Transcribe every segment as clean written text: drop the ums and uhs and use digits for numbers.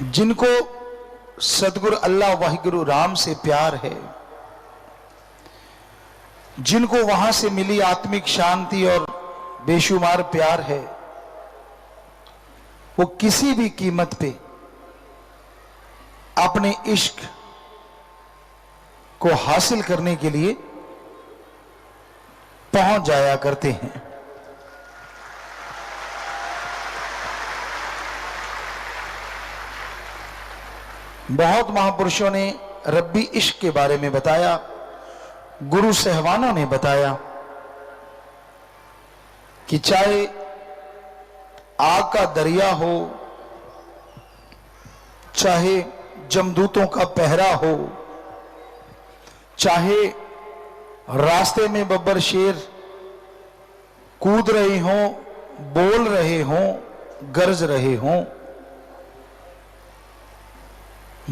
जिनको सतगुरु अल्लाह वाहिगुरु राम से प्यार है, जिनको वहां से मिली आत्मिक शांति और बेशुमार प्यार है, वो किसी भी कीमत पे अपने इश्क को हासिल करने के लिए पहुंच जाया करते हैं। बहुत महापुरुषों ने रब्बी इश्क के बारे में बताया, गुरु सहवानों ने बताया कि चाहे आग का दरिया हो, चाहे जमदूतों का पहरा हो, चाहे रास्ते में बब्बर शेर कूद रहे हों, बोल रहे हों, गरज रहे हों,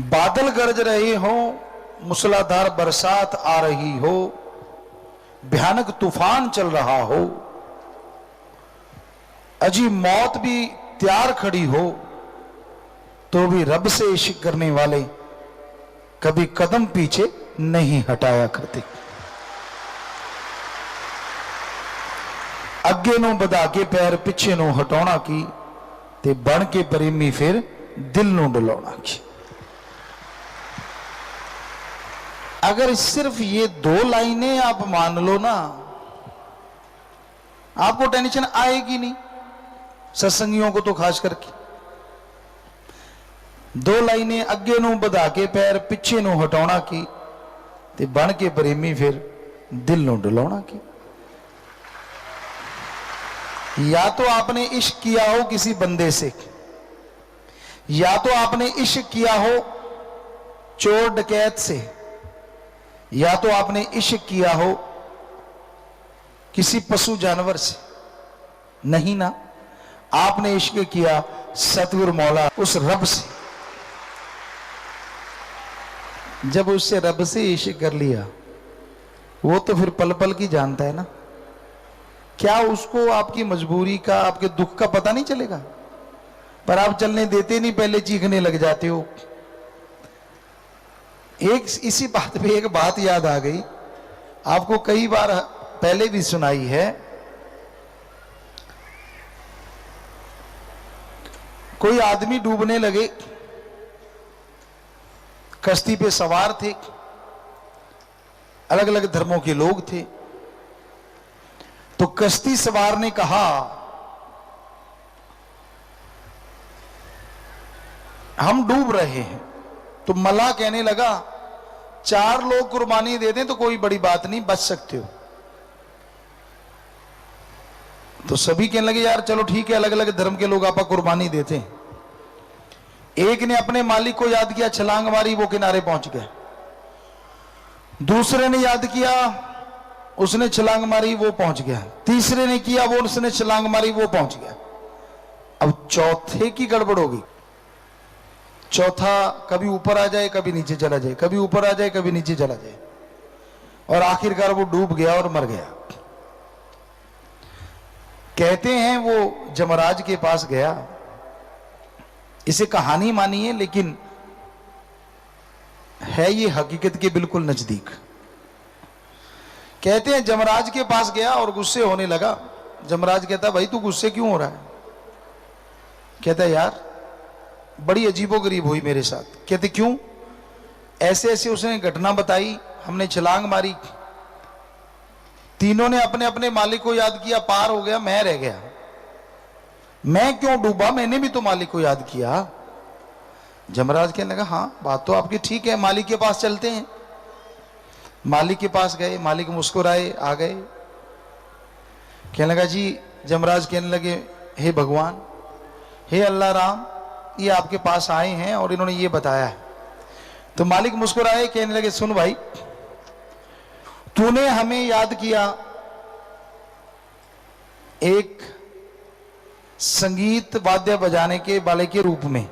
बादल गरज रहे हों, मूसलाधार बरसात आ रही हो, भयानक तूफान चल रहा हो, अजी मौत भी तैयार खड़ी हो, तो भी रब से इश्क करने वाले कभी कदम पीछे नहीं हटाया करते। अगे नू बधा के पैर पिछे नू हटाना की ते बन के प्रेमी फिर दिल नू डलाना की। अगर सिर्फ ये दो लाइनें आप मान लो ना, आपको टेंशन आएगी नहीं, सत्संगियों को तो खास करके। दो लाइनें अगे नू बधा के पैर पिछे नू हटाना की ते बन के प्रेमी फिर दिल नू डलाना की। या तो आपने इश्क किया हो किसी बंदे से, या तो आपने इश्क किया हो चोर डकैत से, या तो आपने इश्क किया हो किसी पशु जानवर से। नहीं ना, आपने इश्क किया सतगुरु मौला उस रब से। जब उससे रब से इश्क कर लिया, वो तो फिर पल पल की जानता है ना। क्या उसको आपकी मजबूरी का, आपके दुख का पता नहीं चलेगा? पर आप चलने देते नहीं, पहले चीखने लग जाते हो। एक इसी बात पे एक बात याद आ गई, आपको कई बार पहले भी सुनाई है। कोई आदमी डूबने लगे, कश्ती पे सवार थे, अलग अलग धर्मों के लोग थे। तो कश्ती सवार ने कहा, हम डूब रहे हैं। तो मल्लाह कहने लगा, 4 लोग कुर्बानी दे दें तो कोई बड़ी बात नहीं, बच सकते हो। तो सभी कहने लगे, यार चलो ठीक है, अलग अलग धर्म के लोग आपा कुर्बानी देते हैं। एक ने अपने मालिक को याद किया, छलांग मारी, वो किनारे पहुंच गया। दूसरे ने याद किया, उसने छलांग मारी, वो पहुंच गया। तीसरे ने किया, वो उसने छलांग मारी, वो पहुंच गया। अब चौथे की गड़बड़ होगी। चौथा कभी ऊपर आ जाए, कभी नीचे चला जाए, कभी ऊपर आ जाए, कभी नीचे चला जाए, और आखिरकार वो डूब गया और मर गया। कहते हैं वो जमराज के पास गया। इसे कहानी मानिए, लेकिन है ये हकीकत के बिल्कुल नजदीक। कहते हैं जमराज के पास गया और गुस्से होने लगा। जमराज कहता, भाई तू गुस्से क्यों हो रहा है? कहता, यार बड़ी अजीबोगरीब हुई मेरे साथ। कहते, क्यों? ऐसे ऐसे उसने घटना बताई, हमने छलांग मारी, तीनों ने अपने अपने मालिक को याद किया, पार हो गया, मैं रह गया। मैं क्यों डूबा? मैंने भी तो मालिक को याद किया। जमराज कहने लगा, हाँ बात तो आपकी ठीक है, मालिक के पास चलते हैं। मालिक के पास गए, मालिक मुस्कुराए, आ गए। कहने लगा, जी जमराज कहने लगे, हे भगवान, हे अल्लाह राम, ये आपके पास आए हैं और इन्होंने ये बताया है। तो मालिक मुस्कुराए, कहने लगे, सुन भाई, तूने हमें याद किया एक संगीत वाद्य बजाने के वाले के रूप में,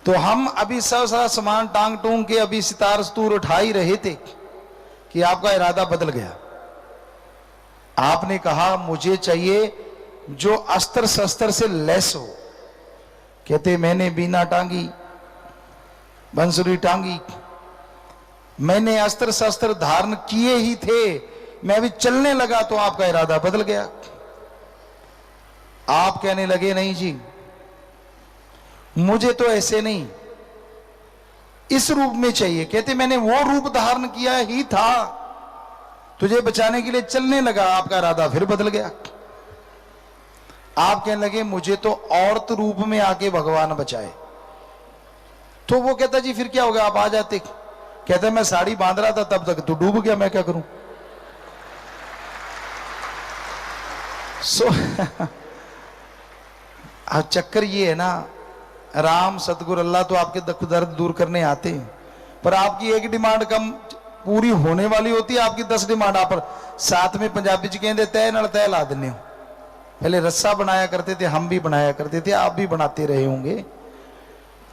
तो हम अभी सब सारा सामान टांग टूंग के अभी सितार स्तूर उठा ही रहे थे कि आपका इरादा बदल गया। आपने कहा मुझे चाहिए जो अस्त्र शस्त्र से लैस हो, कहते मैंने बीना टांगी, बंसुरी टांगी, मैंने अस्त्र शस्त्र धारण किए ही थे, मैं अभी चलने लगा तो आपका इरादा बदल गया। आप कहने लगे नहीं जी मुझे तो ऐसे नहीं, इस रूप में चाहिए। कहते मैंने वो रूप धारण किया ही था, तुझे बचाने के लिए चलने लगा, आपका इरादा फिर बदल गया। आप कहने लगे मुझे तो औरत रूप में आके भगवान बचाए। तो वो कहता जी फिर क्या हो गया, आप आ जाते। कहता मैं साड़ी बांध रहा था तब तक तो डूब गया, मैं क्या करूं। अब चक्कर ये है ना, राम सतगुरु अल्लाह तो आपके दुख दर्द दूर करने आते हैं, पर आपकी एक डिमांड कम पूरी होने वाली होती है, आपकी 10 डिमांड आप साथ में पंजाबी च कहते तय नाल तय ला देने हो। पहले रस्सा बनाया करते थे, हम भी बनाया करते थे, आप भी बनाते रहे होंगे।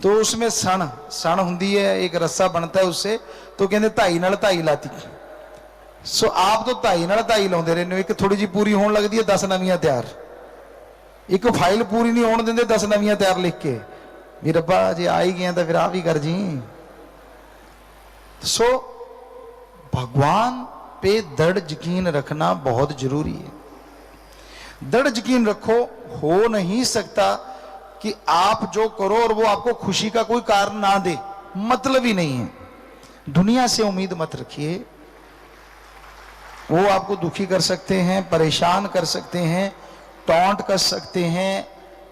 तो उसमें सण होंगी है, एक रस्सा बनता है उससे, तो कहते धाई नाल धाई लाती। सो आप तो धाई नाल धाई लाते रहने, एक थोड़ी जी पूरी होने लगती है 10 नवियां तैयार, एक फाइल पूरी नहीं होने देंगे 10 नवियां तैयार लिख के भी रब्बा जे आ ही गया तो फिर आ भी कर जी। सो भगवान पे दृढ़ यकीन रखना बहुत जरूरी है। दृढ़ यकीन रखो, हो नहीं सकता कि आप जो करो और वो आपको खुशी का कोई कारण ना दे, मतलब ही नहीं है। दुनिया से उम्मीद मत रखिए, वो आपको दुखी कर सकते हैं, परेशान कर सकते हैं, टॉन्ट कर सकते हैं,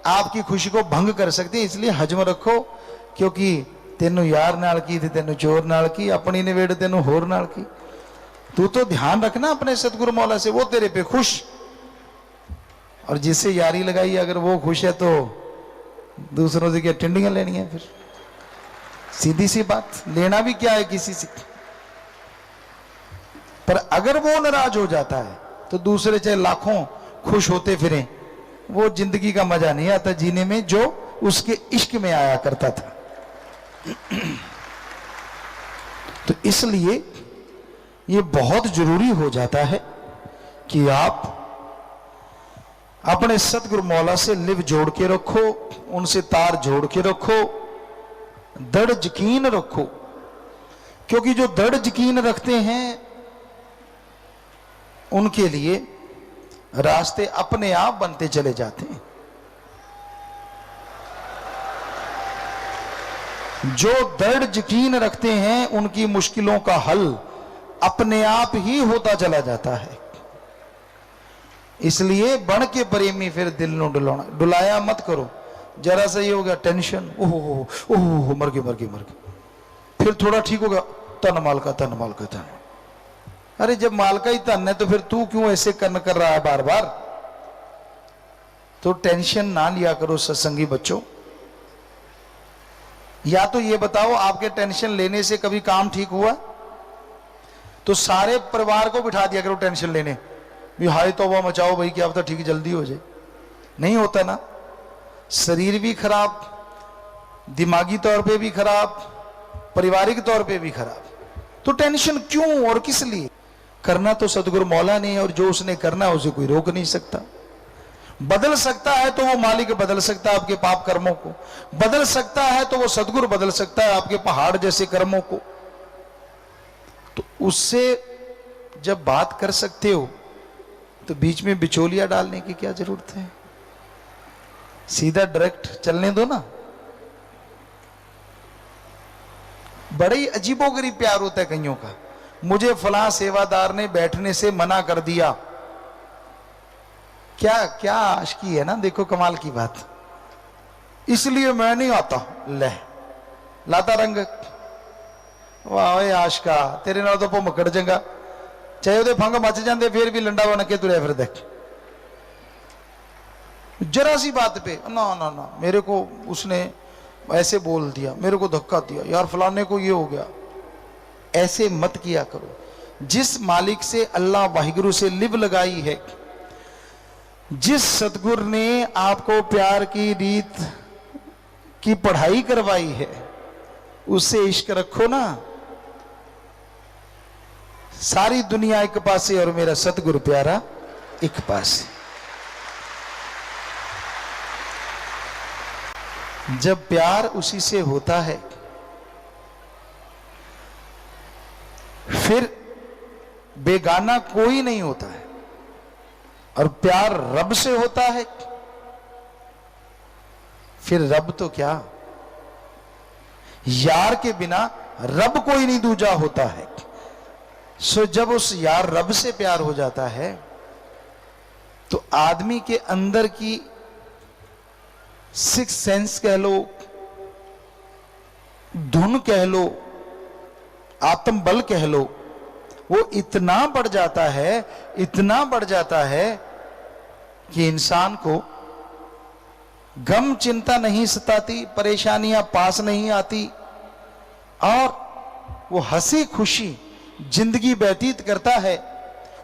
आपकी खुशी को भंग कर सकते हैं। इसलिए हजम रखो, क्योंकि तेनू यार नाल की थी, तेनू चोर नाल की, अपनी निवेड़ तेनू होर नाल की। तू तो ध्यान रखना अपने सतगुरु मौला से, वो तेरे पे खुश, और जिससे यारी लगाई अगर वो खुश है तो दूसरों से क्या टिंडियां लेनी है। फिर सीधी सी बात, लेना भी क्या है किसी से। पर अगर वो नाराज हो जाता है तो दूसरे चाहे लाखों खुश होते फिरें, वो जिंदगी का मजा नहीं आता जीने में जो उसके इश्क में आया करता था। तो इसलिए ये बहुत जरूरी हो जाता है कि आप अपने सतगुरु मौला से लिव जोड़ के रखो, उनसे तार जोड़ के रखो, दृढ़ यकीन रखो, क्योंकि जो दृढ़ यकीन रखते हैं उनके लिए रास्ते अपने आप बनते चले जाते हैं। जो दृढ़ यकीन रखते हैं उनकी मुश्किलों का हल अपने आप ही होता चला जाता है। इसलिए बन के प्रेमी फिर दिल नु डुलाना, डुलाया मत करो। जरा सा ये हो गया टेंशन, ओहो मर गए, फिर थोड़ा ठीक हो गया, तन माल का तन। अरे जब माल का ही तन है तो फिर तू क्यों ऐसे कर्म कर रहा है बार बार। तो टेंशन ना लिया करो सत्संगी बच्चों। या तो ये बताओ आपके टेंशन लेने से कभी काम ठीक हुआ? तो सारे परिवार को बिठा दिया करो टेंशन लेने, भी हाय तौबा मचाओ भाई, क्या पता ठीक जल्दी हो जाए। नहीं होता ना, शरीर भी खराब, दिमागी तौर पे भी खराब, पारिवारिक तौर पे भी खराब। तो टेंशन क्यों और किस लिए? करना तो सतगुरु मौला ने, और जो उसने करना है उसे कोई रोक नहीं सकता। बदल सकता है तो वो मालिक बदल सकता है आपके पाप कर्मों को, बदल सकता है तो वो सतगुरु बदल सकता है आपके पहाड़ जैसे कर्मों को। तो उससे जब बात कर सकते हो तो बीच में बिचौलिया डालने की क्या जरूरत है? सीधा डायरेक्ट चलने दो ना। बड़ा ही अजीबोगरीब प्यार होता है कईयों का, मुझे फलां सेवादार ने बैठने से मना कर दिया। क्या क्या आशिकी है ना, देखो कमाल की बात। इसलिए मैं नहीं आता, ले लाता रंग। वाह आशिका, तेरे नाल तो भुमकड़ चंगा, चाहे ਉਹਦੇ फंग मच जाते फिर भी लंडा बन के तुरया फिर देख। जरा सी बात पे ना ना ना, मेरे को उसने ऐसे बोल दिया, मेरे को धक्का दिया, यार फलाने को ये हो गया। ऐसे मत किया करो। जिस मालिक से अल्लाह वाहिगुरु से लिव लगाई है, जिस सतगुरु ने आपको प्यार की रीत की पढ़ाई करवाई है, उससे इश्क रखो ना। सारी दुनिया एक पासे और मेरा सतगुरु प्यारा एक पासे। जब प्यार उसी से होता है फिर बेगाना कोई नहीं होता है, और प्यार रब से होता है फिर रब तो क्या, यार के बिना रब कोई नहीं दूजा होता है। सो जब उस यार रब से प्यार हो जाता है तो आदमी के अंदर की सिक्स सेंस कह लो, धुन कह लो, आत्म बल कह लो, वो इतना बढ़ जाता है, इतना बढ़ जाता है कि इंसान को गम चिंता नहीं सताती, परेशानियां पास नहीं आती, और वो हंसी खुशी जिंदगी व्यतीत करता है।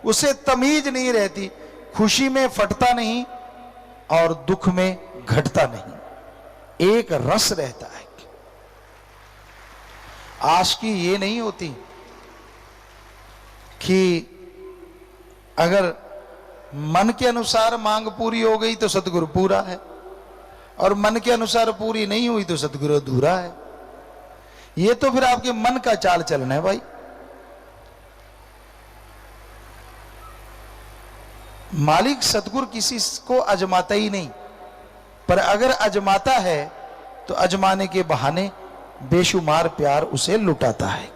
उसे तमीज नहीं रहती, खुशी में फटता नहीं और दुख में घटता नहीं, एक रस रहता है। आशिकी ये नहीं होती कि अगर मन के अनुसार मांग पूरी हो गई तो सतगुरु पूरा है, और मन के अनुसार पूरी नहीं हुई तो सतगुरु अधूरा है। ये तो फिर आपके मन का चाल चलना है भाई। मालिक सतगुरु किसी को अजमाता ही नहीं, पर अगर अजमाता है तो अजमाने के बहाने बेशुमार प्यार उसे लुटाता है।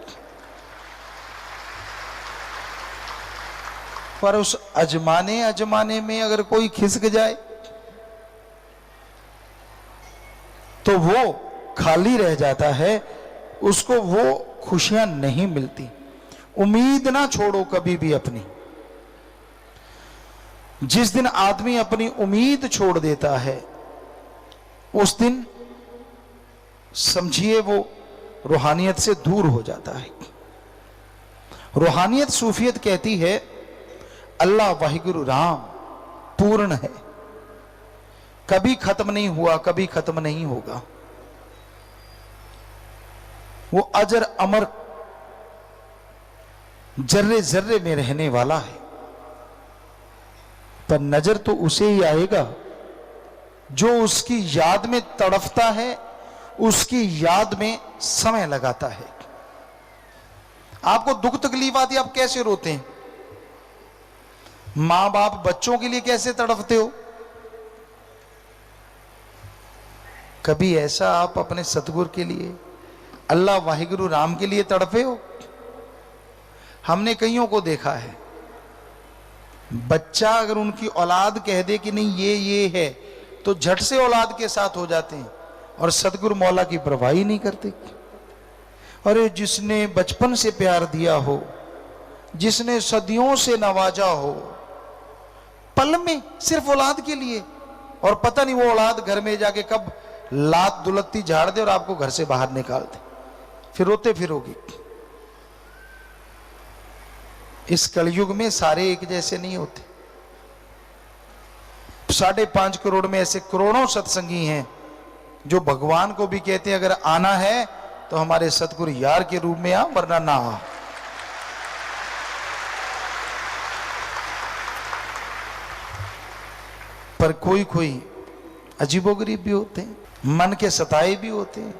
पर उस अजमाने में अगर कोई खिसक जाए तो वो खाली रह जाता है, उसको वो खुशियां नहीं मिलती। उम्मीद ना छोड़ो कभी भी अपनी। जिस दिन आदमी अपनी उम्मीद छोड़ देता है उस दिन समझिए वो रूहानियत से दूर हो जाता है। रूहानियत सूफियत कहती है अल्लाह वाहिगुरु राम पूर्ण है, कभी खत्म नहीं हुआ, कभी खत्म नहीं होगा। वो अजर अमर जर्रे जर्रे में रहने वाला है। पर नजर तो उसे ही आएगा जो उसकी याद में तड़फता है, उसकी याद में समय लगाता है। आपको दुख तकलीफ आती है, आप कैसे रोते हैं? मां बाप बच्चों के लिए कैसे तड़फते हो? कभी ऐसा आप अपने सतगुरु के लिए, अल्लाह वाहिगुरु राम के लिए तड़फे हो? हमने कईयों को देखा है, बच्चा अगर उनकी औलाद कह दे कि नहीं ये है तो झट से औलाद के साथ हो जाते हैं, और सतगुरु मौला की परवाह ही नहीं करते। अरे जिसने बचपन से प्यार दिया हो, जिसने सदियों से नवाजा हो, पल में सिर्फ औलाद के लिए, और पता नहीं वो औलाद घर में जाके कब लात दुलत्ती झाड़ दे और आपको घर से बाहर निकाल दे, फिर रोते फिरोगे। इस कलयुग में सारे एक जैसे नहीं होते। 5.5 करोड़ में ऐसे करोड़ों सत्संगी हैं जो भगवान को भी कहते हैं अगर आना है तो हमारे सतगुरु यार के रूप में आ, वरना ना आ। पर कोई कोई अजीबोगरीब भी होते हैं, मन के सताए भी होते हैं।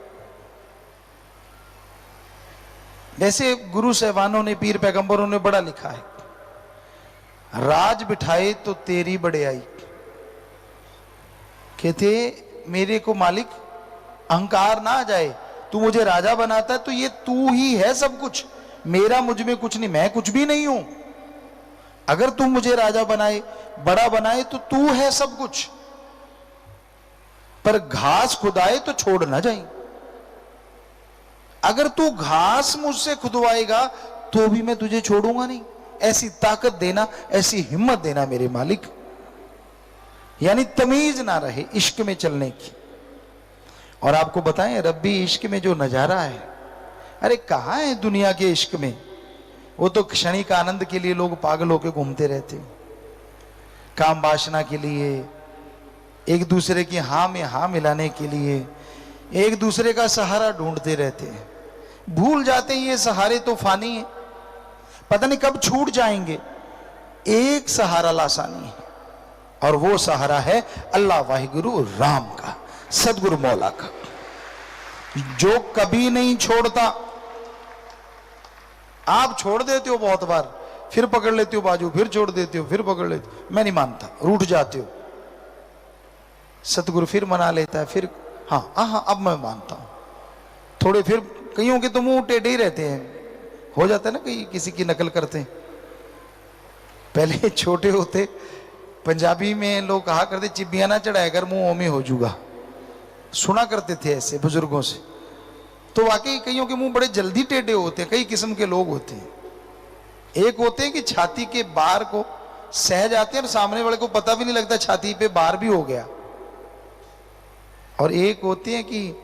वैसे गुरु साहबानों ने, पीर पैगंबरों ने बड़ा लिखा है, राज बिठाए तो तेरी बड़ाई। कहते मेरे को मालिक अहंकार ना आ जाए, तू मुझे राजा बनाता है तो ये तू ही है सब कुछ, मेरा मुझ में कुछ नहीं, मैं कुछ भी नहीं हूं। अगर तू मुझे राजा बनाए, बड़ा बनाए तो तू है सब कुछ, पर घास खुदाए तो छोड़ ना जाए। अगर तू घास मुझसे खुदवाएगा तो भी मैं तुझे छोड़ूंगा नहीं। ऐसी ताकत देना, ऐसी हिम्मत देना मेरे मालिक। यानी तमीज ना रहे इश्क में चलने की। और आपको बताएं रब्बी इश्क में जो नजारा है, अरे कहां है दुनिया के इश्क में? वो तो क्षणिक आनंद के लिए लोग पागल होकर घूमते रहते हैं, काम वासना के लिए, एक दूसरे की हाँ में हाँ मिलाने के लिए एक दूसरे का सहारा ढूंढते रहते हैं। भूल जाते हैं ये सहारे तो फानी है, पता नहीं कब छूट जाएंगे। एक सहारा लासानी है, और वो सहारा है अल्लाह वाहिगुरु राम का, सदगुरु मौला का। जो कभी नहीं छोड़ता। आप छोड़ देते हो बहुत बार, फिर पकड़ लेते हो बाजू, फिर छोड़ देते हो, फिर पकड़ लेते हो, मैं नहीं मानता, रूठ जाते हो। सतगुरु फिर मना लेता है, फिर हाँ हाँ अब मैं मानता हूं थोड़े, फिर कईयों के तो मुंह टेढ़े ही रहते हैं, हो जाता है ना, कहीं किसी की नकल करते हैं। पहले छोटे होते पंजाबी में लोग कहा करते, चिबिया ना चढ़ाया कर मुंह ओमे हो जूगा, सुना करते थे ऐसे बुजुर्गों से। तो वाकई कईयों के मुंह बड़े जल्दी टेढ़े होते हैं, कई किस्म के लोग होते हैं। एक होते हैं कि छाती के बार को सह जाते हैं और सामने वाले को पता भी नहीं लगता छाती पे बार भी हो गया। और एक होते हैं कि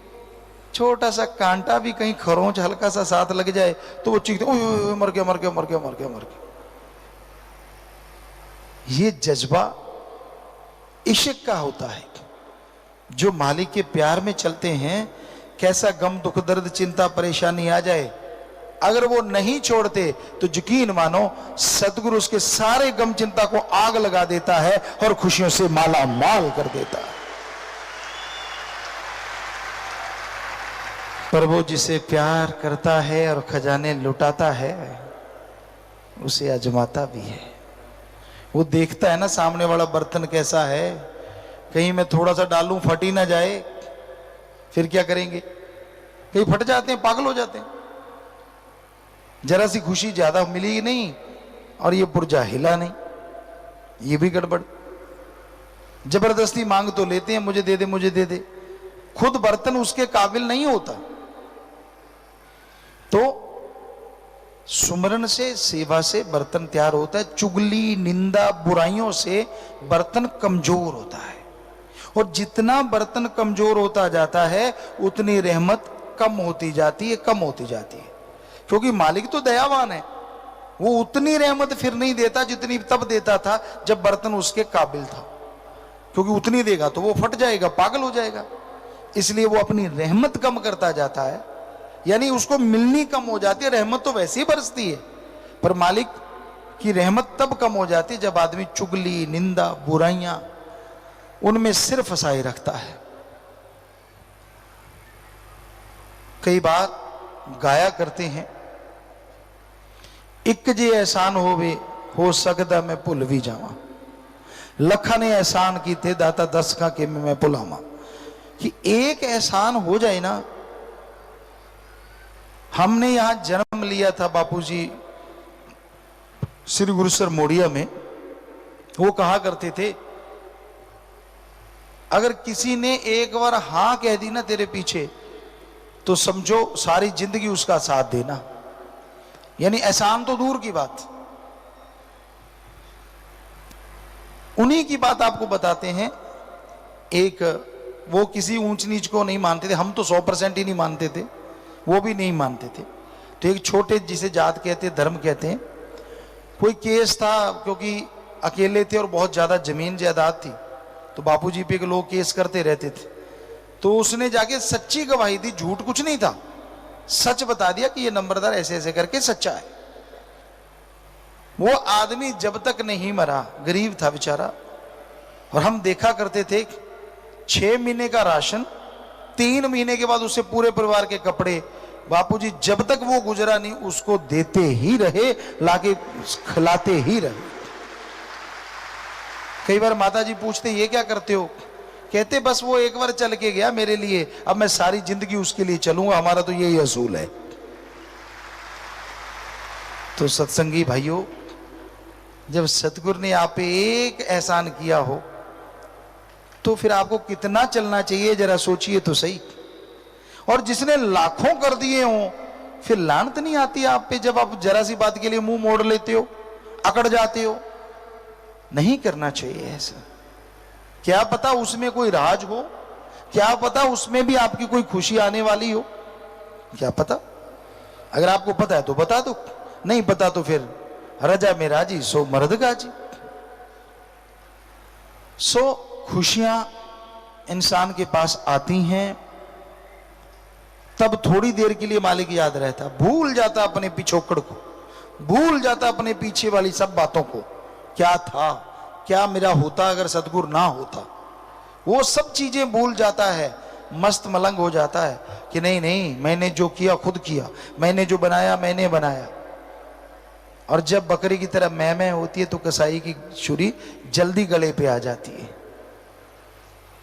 छोटा सा कांटा भी कहीं खरोंच हल्का सा साथ लग जाए तो वो चीखते, ओए मर गया मर गया मर गया मर गया मर गया। ये जज्बा इश्क का होता है। जो मालिक के प्यार में चलते हैं, कैसा गम दुख दर्द चिंता परेशानी आ जाए, अगर वो नहीं छोड़ते तो यकीन मानो सतगुरु उसके सारे गम चिंता को आग लगा देता है और खुशियों से माला माल कर देता है। पर वो जिसे प्यार करता है और खजाने लुटाता है, उसे आजमाता भी है। वो देखता है ना सामने वाला बर्तन कैसा है, कहीं मैं थोड़ा सा डालूं फट ही ना जाए, फिर क्या करेंगे? कहीं फट जाते हैं, पागल हो जाते हैं। जरा सी खुशी ज्यादा मिली नहीं और ये पुर्जा हिला नहीं, ये भी गड़बड़। जबरदस्ती मांग तो लेते हैं, मुझे दे दे मुझे दे दे, खुद बर्तन उसके काबिल नहीं होता। तो सुमरन से सेवा से बर्तन तैयार होता है, चुगली निंदा बुराइयों से बर्तन कमजोर होता है। और जितना बर्तन कमजोर होता जाता है उतनी रहमत कम होती जाती है, कम होती जाती है। क्योंकि मालिक तो दयावान है, वो उतनी रहमत फिर नहीं देता जितनी तब देता था जब बर्तन उसके काबिल था। क्योंकि उतनी देगा तो वो फट जाएगा, पागल हो जाएगा, इसलिए वो अपनी रहमत कम करता जाता है, यानी उसको मिलनी कम हो जाती है। रहमत तो वैसे ही बरसती है, पर मालिक की रहमत तब कम हो जाती है जब आदमी चुगली निंदा बुराइयां उनमें सिर फंसाए रखता है। कई बार गाया करते हैं, एक जे एहसान होवे हो सकता मैं भुल भी जावा, लखा ने एहसान की थे दाता दस का के मैं भुलावा। कि एक एहसान हो जाए ना, हमने यहां जन्म लिया था बापूजी श्री गुरुसर मोड़िया में, वो कहा करते थे अगर किसी ने एक बार हां कह दी ना तेरे पीछे तो समझो सारी जिंदगी उसका साथ देना। यानी एहसान तो दूर की बात, उन्हीं की बात आपको बताते हैं। एक वो किसी ऊंच नीच को नहीं मानते थे, हम तो 100% ही नहीं मानते थे, वो भी नहीं मानते थे। तो एक छोटे जिसे जात कहते धर्म कहते हैं, कोई केस था, क्योंकि अकेले थे और बहुत ज्यादा जमीन जायदाद थी, तो बापूजी पे के लोग केस करते रहते थे। तो उसने जाके सच्ची गवाही दी, झूठ कुछ नहीं था, सच बता दिया कि ये नंबरदार ऐसे ऐसे करके सच्चा है। वो आदमी जब तक नहीं मरा, गरीब था बेचारा, और हम देखा करते थे 6 महीने का राशन, 3 महीने के बाद उससे पूरे परिवार के कपड़े, बापूजी जब तक वो गुजरा नहीं उसको देते ही रहे, लाके खिलाते ही रहे। कई बार माता जी पूछते ये क्या करते हो, कहते बस वो एक बार चल के गया मेरे लिए, अब मैं सारी जिंदगी उसके लिए चलूंगा, हमारा तो यही असूल है। तो सत्संगी भाइयों, जब सतगुरु ने आप पे एक एहसान किया हो तो फिर आपको कितना चलना चाहिए, जरा सोचिए तो सही। और जिसने लाखों कर दिए हो, फिर लानत नहीं आती आप पे जब आप जरा सी बात के लिए मुंह मोड़ लेते हो, अकड़ जाते हो? नहीं करना चाहिए ऐसा। क्या पता उसमें कोई राज हो, क्या पता उसमें भी आपकी कोई खुशी आने वाली हो, क्या पता। अगर आपको पता है तो बता दो, नहीं पता तो फिर रजा में राजी सो मर्द गाजी। सो खुशियां इंसान के पास आती हैं, तब थोड़ी देर के लिए मालिक याद रहता, भूल जाता अपने पिछोकड़ को, भूल जाता अपने पीछे वाली सब बातों को। क्या था, क्या मेरा होता अगर सतगुरु ना होता, वो सब चीजें भूल जाता है। मस्त मलंग हो जाता है कि नहीं नहीं, मैंने जो किया खुद किया, मैंने जो बनाया मैंने बनाया। और जब बकरी की तरह मैं होती है तो कसाई की छुरी जल्दी गले पे आ जाती है।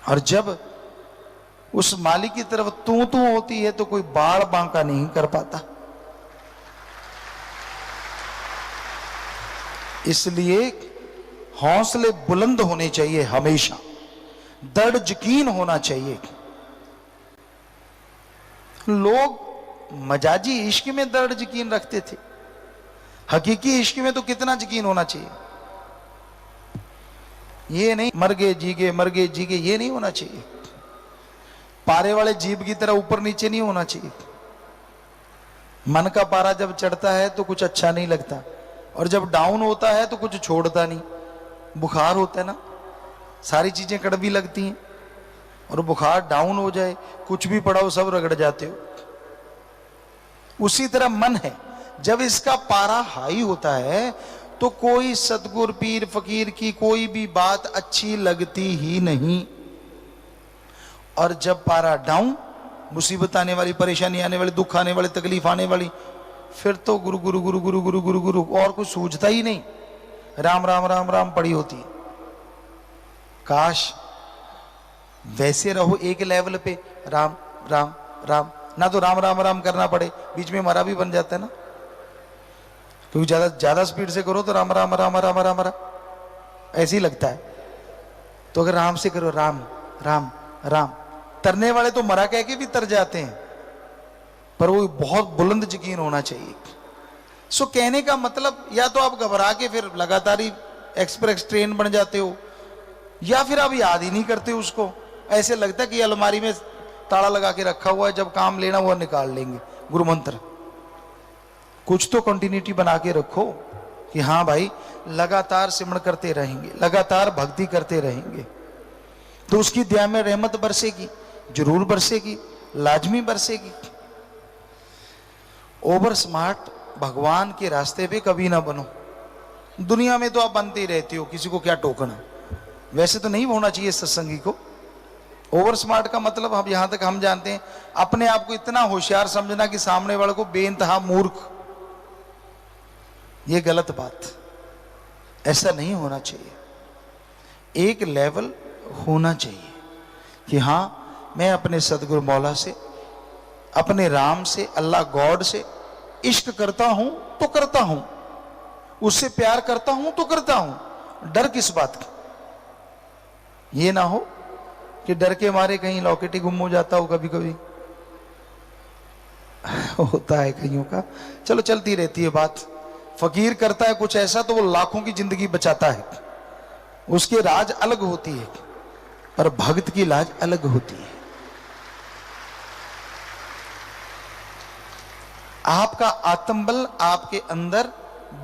और जब उस मालिक की तरफ तू होती है तो कोई बाड़ बांका नहीं कर पाता। इसलिए हौसले बुलंद होने चाहिए, हमेशा दृढ़ यकीन होना चाहिए। लोग मजाजी इश्क में दृढ़ यकीन रखते थे, हकीकी इश्क में तो कितना यकीन होना चाहिए। ये नहीं मर गए जी गए, मर गए जी गए, ये नहीं होना चाहिए। पारे वाले जीभ की तरह ऊपर नीचे नहीं होना चाहिए। मन का पारा जब चढ़ता है तो कुछ अच्छा नहीं लगता, और जब डाउन होता है तो कुछ छोड़ता नहीं। बुखार होता है ना, सारी चीजें कड़वी लगती हैं, और बुखार डाउन हो जाए, कुछ भी पड़ा हो सब रगड़ जाते हो। उसी तरह मन है, जब इसका पारा हाई होता है तो कोई सतगुर पीर फकीर की कोई भी बात अच्छी लगती ही नहीं। और जब पारा डाउन, मुसीबत आने वाली, परेशानी आने वाली, दुख आने वाली, तकलीफ आने वाली, फिर तो गुरु गुरु गुरु गुरु गुरु गुरु गुरु और कुछ सूझता ही नहीं। राम राम राम राम पड़ी होती। काश वैसे रहो एक लेवल पे, राम राम राम, ना तो राम राम राम करना पड़े, बीच में मरा भी बन जाता है ना, क्योंकि ज्यादा स्पीड से करो तो राम राम राम राम राम राम ऐसे ही लगता है। तो अगर राम से करो, राम राम राम, तरने वाले तो मरा कह के भी तर जाते हैं, पर वो बहुत बुलंद यकीन होना चाहिए। सो कहने का मतलब, या तो आप घबरा के फिर लगातार ही एक्सप्रेस ट्रेन बन जाते हो, या फिर आप याद ही नहीं करते उसको। ऐसे लगता है कि अलमारी में ताला लगा के रखा हुआ है, जब काम लेना हुआ निकाल लेंगे। गुरु मंत्र कुछ तो कंटिन्यूटी बना के रखो कि हाँ भाई लगातार सिमरण करते रहेंगे, लगातार भक्ति करते रहेंगे, तो उसकी दया में रहमत बरसेगी, जरूर बरसेगी, लाजमी बरसेगी। ओवर स्मार्ट भगवान के रास्ते पे कभी ना बनो। दुनिया में तो आप बनते ही रहते हो, किसी को क्या टोकना। वैसे तो नहीं होना चाहिए सत्संगी को। ओवर स्मार्ट का मतलब, हम यहां तक हम जानते हैं, अपने आप को इतना होशियार समझना कि सामने वाले को बेइंतहा मूर्ख। ये गलत बात, ऐसा नहीं होना चाहिए। एक लेवल होना चाहिए कि हाँ मैं अपने सदगुरु मौला से, अपने राम से, अल्लाह गॉड से इश्क करता हूं तो करता हूं, उससे प्यार करता हूं तो करता हूं। डर किस बात का? ये ना हो कि डर के मारे कहीं लॉकेट ही गुम हो जाता हो। कभी कभी होता है कईयों का, चलो चलती रहती है बात। फकीर करता है कुछ ऐसा तो वो लाखों की जिंदगी बचाता है, उसके राज अलग होती है, पर भक्त की लाज अलग होती है। आपका आत्मबल आपके अंदर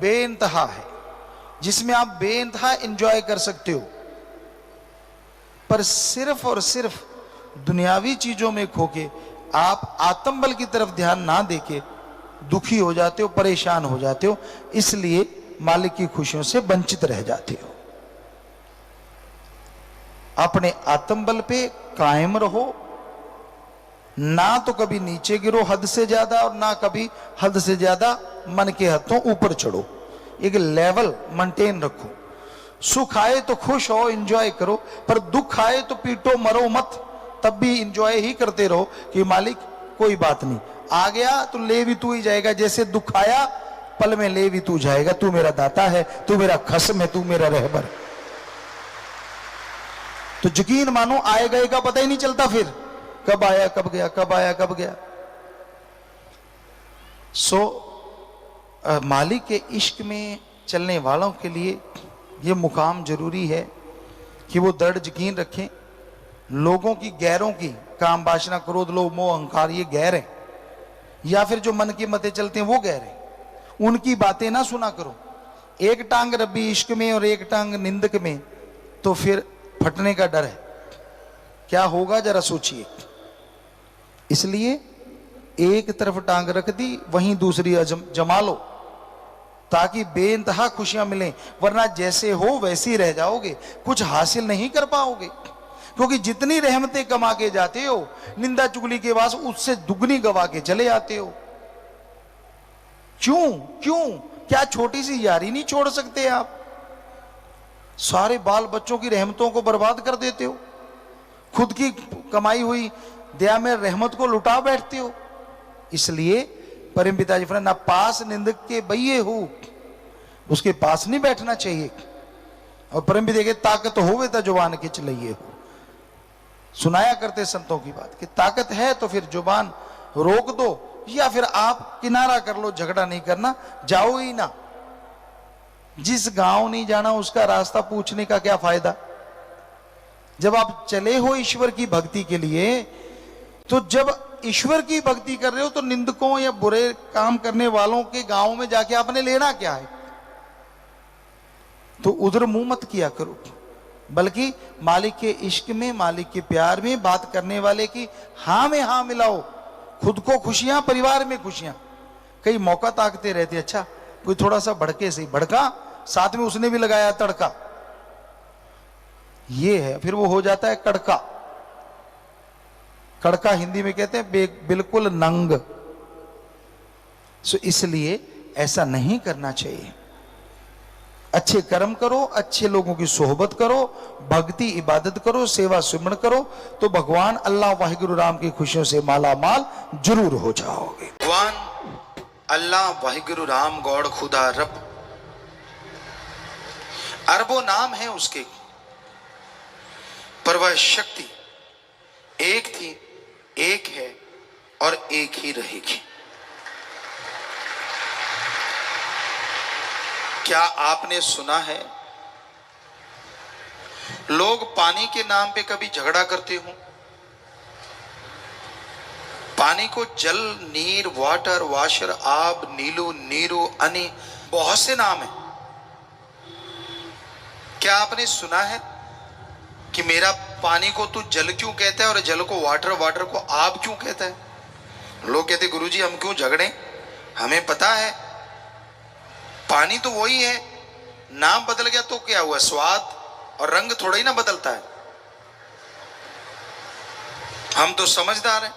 बेइंतहा है, जिसमें आप बेइंतहा एंजॉय कर सकते हो, पर सिर्फ और सिर्फ दुनियावी चीजों में खोके आप आत्मबल की तरफ ध्यान ना देके दुखी हो जाते हो, परेशान हो जाते हो, इसलिए मालिक की खुशियों से वंचित रह जाते हो। अपने आत्मबल पे कायम रहो, ना तो कभी नीचे गिरो हद से ज्यादा, और ना कभी हद से ज्यादा मन के हथों ऊपर चढ़ो। एक लेवल मेंटेन रखो। सुख आए तो खुश हो, एंजॉय करो, पर दुख आए तो पीटो मरो मत, तब भी एंजॉय ही करते रहो कि मालिक कोई बात नहीं, आ गया तो ले भी तू ही जाएगा। जैसे दुख आया पल में ले भी तू जाएगा। तू मेरा दाता है, तू मेरा खस्म है, तू मेरा रहबर। तो यकीन मानो आए गए का पता ही नहीं चलता, फिर कब आया कब गया, कब आया कब गया। मालिक के इश्क में चलने वालों के लिए यह मुकाम जरूरी है कि वो दृढ़ यकीन रखें। लोगों की, गैरों की, काम वासना क्रोध लोभ मोह अहंकार, ये गैर है, या फिर जो मन की मतें चलते हैं वो गैर है। उनकी बातें ना सुना करो। एक टांग रब्बी इश्क में और एक टांग निंदक में, तो फिर फटने का डर है। क्या होगा जरा सोचिए। इसलिए एक तरफ टांग रख दी, वहीं दूसरी जमा लो, ताकि बेइंतहा खुशियां मिलें। वरना जैसे हो वैसे ही रह जाओगे, कुछ हासिल नहीं कर पाओगे। क्योंकि जितनी रहमतें कमा के जाते हो, निंदा चुगली के बाद उससे दुगनी गवा के चले आते हो। क्यों क्यों? क्या छोटी सी यारी नहीं छोड़ सकते आप? सारे बाल बच्चों की रहमतों को बर्बाद कर देते हो, खुद की कमाई हुई दया में रहमत को लुटा बैठते हो। इसलिए परम पिताजी फरमाते, ना पास निंदक के बइये हो, उसके पास नहीं बैठना चाहिए। और परम पिता के ताकत होवे तो जुबान के चलइए हो। सुनाया करते संतों की बात कि ताकत है तो फिर जुबान रोक दो, या फिर आप किनारा कर लो, झगड़ा नहीं करना, जाओ ही ना। जिस गांव नहीं जाना उसका रास्ता पूछने का क्या फायदा? जब आप चले हो ईश्वर की भक्ति के लिए, तो जब ईश्वर की भक्ति कर रहे हो तो निंदकों या बुरे काम करने वालों के गांव में जाके आपने लेना क्या है? तो उधर मुंह मत किया करो, बल्कि मालिक के इश्क में, मालिक के प्यार में बात करने वाले की हां में हां मिलाओ। खुद को खुशियां, परिवार में खुशियां। कई मौका ताकते रहते, अच्छा कोई थोड़ा सा भड़के से भड़का, साथ में उसने भी लगाया तड़का, ये है, फिर वो हो जाता है कड़का। कड़का हिंदी में कहते हैं बिल्कुल नंग। सो इसलिए ऐसा नहीं करना चाहिए। अच्छे कर्म करो, अच्छे लोगों की सोहबत करो, भक्ति इबादत करो, सेवा सुमन करो, तो भगवान अल्लाह वाहिगुरु राम की खुशियों से माला माल जरूर हो जाओगे। भगवान अल्लाह वाहिगुरु राम गौड़ खुदा रब, अरबों नाम है उसके, पर वह शक्ति एक थी, एक है और एक ही रहेगी। क्या आपने सुना है लोग पानी के नाम पे कभी झगड़ा करते हो? पानी को जल, नीर, वाटर, वाशर, आब, नीलू, नीरू, अनि, बहुत से नाम है। क्या आपने सुना है कि मेरा पानी को तू जल क्यों कहता है और जल को वाटर, वाटर को आब क्यों कहता है? लोग कहते गुरुजी हम क्यों झगड़े, हमें पता है पानी तो वही है, नाम बदल गया तो क्या हुआ, स्वाद और रंग थोड़ा ही ना बदलता है। हम तो समझदार हैं।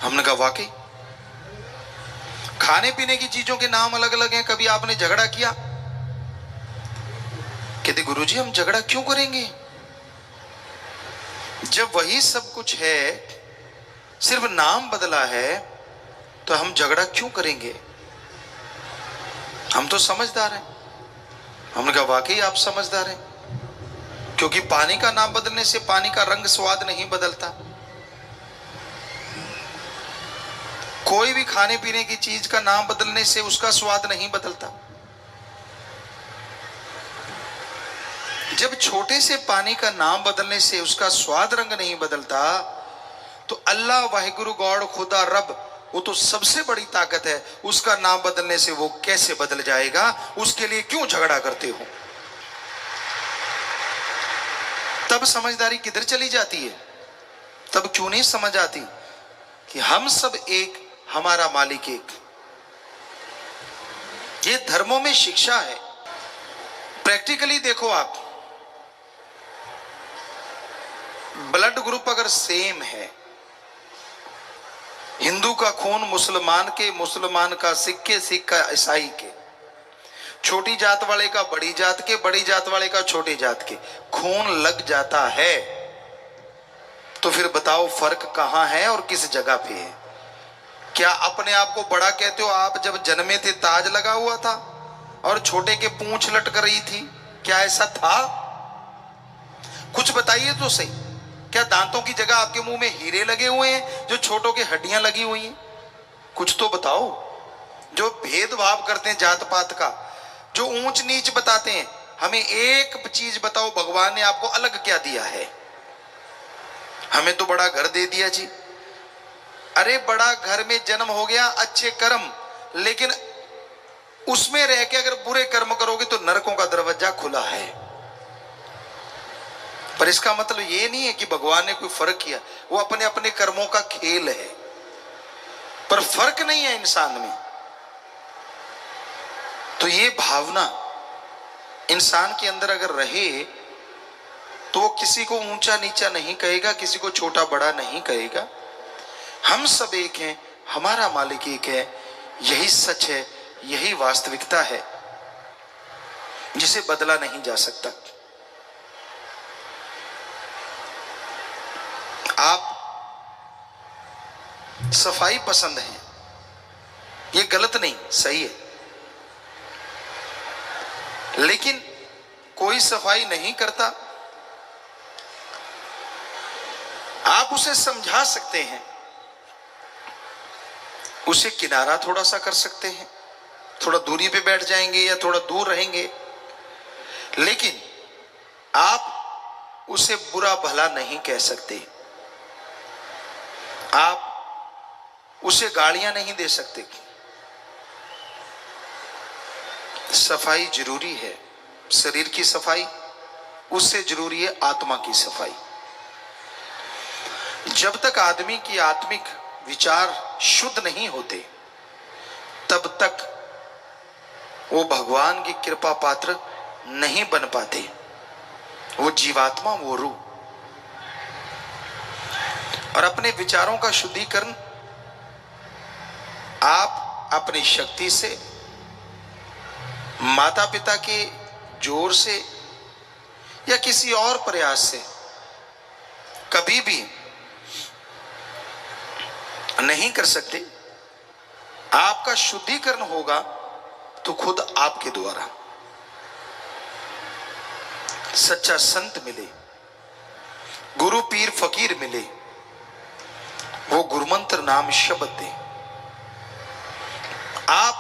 हमने कहा वाकई खाने पीने की चीजों के नाम अलग अलग हैं, कभी आपने झगड़ा किया? कहते गुरुजी हम झगड़ा क्यों करेंगे, जब वही सब कुछ है, सिर्फ नाम बदला है, तो हम झगड़ा क्यों करेंगे? हम तो समझदार हैं। हमने कहा वाकई आप समझदार हैं, क्योंकि पानी का नाम बदलने से पानी का रंग, स्वाद नहीं बदलता। कोई भी खाने पीने की चीज का नाम बदलने से उसका स्वाद नहीं बदलता। जब छोटे से पानी का नाम बदलने से उसका स्वाद, रंग नहीं बदलता, तो अल्लाह वाहिगुरु गौड़ खुदा रब, वो तो सबसे बड़ी ताकत है, उसका नाम बदलने से वो कैसे बदल जाएगा? उसके लिए क्यों झगड़ा करते हो? तब समझदारी किधर चली जाती है? तब क्यों नहीं समझ आती कि हम सब एक, हमारा मालिक एक। ये धर्मों में शिक्षा है। प्रैक्टिकली देखो आप, ब्लड ग्रुप अगर सेम है, हिंदू का खून मुसलमान के, मुसलमान का सिख के, सिख का ईसाई के, छोटी जात वाले का बड़ी जात के, बड़ी जात वाले का छोटी जात के, खून लग जाता है, तो फिर बताओ फर्क कहां है और किस जगह पे है? क्या अपने आप को बड़ा कहते हो? आप जब जन्मे थे ताज लगा हुआ था और छोटे के पूंछ लटक रही थी, क्या ऐसा था? कुछ बताइए तो सही। क्या दांतों की जगह आपके मुंह में हीरे लगे हुए हैं जो छोटों के हड्डियां लगी हुई हैं? कुछ तो बताओ। जो भेदभाव करते हैं जात पात का, जो ऊंच नीच बताते हैं, हमें एक चीज बताओ, भगवान ने आपको अलग क्या दिया है? हमें तो बड़ा घर दे दिया जी। अरे बड़ा घर में जन्म हो गया, अच्छे कर्म, लेकिन उसमें रह के अगर बुरे कर्म करोगे तो नरकों का दरवाजा खुला है। पर इसका मतलब ये नहीं है कि भगवान ने कोई फर्क किया, वो अपने अपने कर्मों का खेल है, पर फर्क नहीं है इंसान में। तो ये भावना इंसान के अंदर अगर रहे तो वो किसी को ऊंचा नीचा नहीं कहेगा, किसी को छोटा बड़ा नहीं कहेगा। हम सब एक हैं, हमारा मालिक एक है। यही सच है, यही वास्तविकता है जिसे बदला नहीं जा सकता। आप सफाई पसंद है, ये गलत नहीं, सही है, लेकिन कोई सफाई नहीं करता, आप उसे समझा सकते हैं, उसे किनारा थोड़ा सा कर सकते हैं, थोड़ा दूरी पे बैठ जाएंगे या थोड़ा दूर रहेंगे, लेकिन आप उसे बुरा भला नहीं कह सकते, आप उसे गालियां नहीं दे सकते। सफाई जरूरी है, शरीर की सफाई, उससे जरूरी है आत्मा की सफाई। जब तक आदमी की आत्मिक विचार शुद्ध नहीं होते, तब तक वो भगवान की कृपा पात्र नहीं बन पाते। वो जीवात्मा, वो रूह। और अपने विचारों का शुद्धिकरण आप अपनी शक्ति से, माता पिता के जोर से या किसी और प्रयास से कभी भी नहीं कर सकते। आपका शुद्धिकरण होगा तो खुद आपके द्वारा। सच्चा संत मिले, गुरु पीर फकीर मिले, वो गुरुमंत्र नाम शब्द दे, आप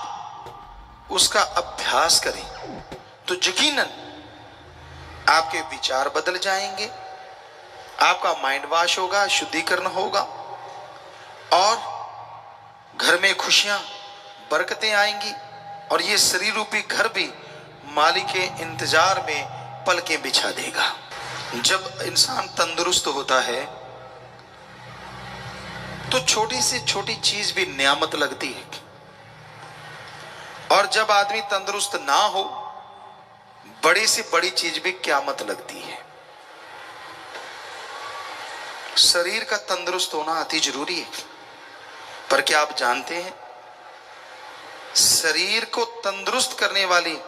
उसका अभ्यास करें तो यकीनन आपके विचार बदल जाएंगे, आपका माइंड वॉश होगा, शुद्धिकरण होगा, और घर में खुशियां, बरकतें आएंगी। और ये शरीर रूपी घर भी मालिक के इंतजार में पलकें बिछा देगा। जब इंसान तंदुरुस्त होता है तो छोटी से छोटी चीज भी नियामत लगती है, और जब आदमी तंदुरुस्त ना हो, बड़ी से बड़ी चीज भी क़यामत लगती है। शरीर का तंदुरुस्त होना अति जरूरी है, पर क्या आप जानते हैं, शरीर को तंदुरुस्त करने वाली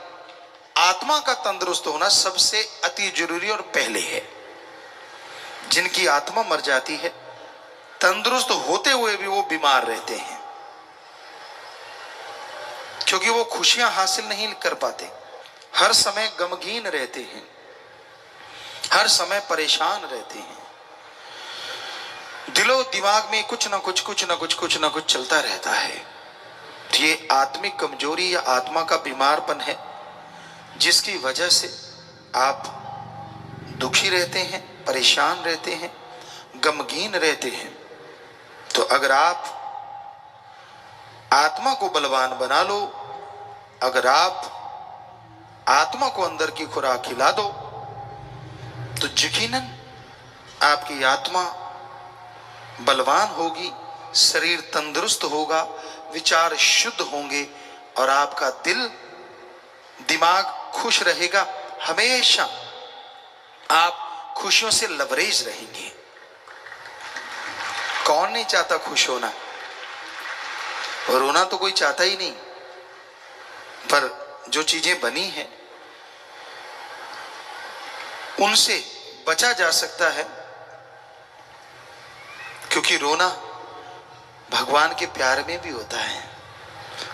आत्मा का तंदुरुस्त होना सबसे अति जरूरी और पहले है। जिनकी आत्मा मर जाती है, तंदुरुस्त होते हुए भी वो बीमार रहते हैं, क्योंकि वो खुशियां हासिल नहीं कर पाते, हर समय गमगीन रहते हैं, हर समय परेशान रहते हैं, दिलो दिमाग में कुछ ना कुछ चलता रहता है। तो ये आत्मिक कमजोरी या आत्मा का बीमारपन है, जिसकी वजह से आप दुखी रहते हैं, परेशान रहते हैं, गमगीन रहते हैं। तो अगर आप आत्मा को बलवान बना लो, अगर आप आत्मा को अंदर की खुराक खिला दो, तो यकीनन आपकी आत्मा बलवान होगी, शरीर तंदुरुस्त होगा, विचार शुद्ध होंगे, और आपका दिल दिमाग खुश रहेगा। हमेशा आप खुशियों से लबरेज रहेंगे। कौन नहीं चाहता खुश होना, रोना तो कोई चाहता ही नहीं, पर जो चीजें बनी हैं उनसे बचा जा सकता है, क्योंकि रोना भगवान के प्यार में भी होता है।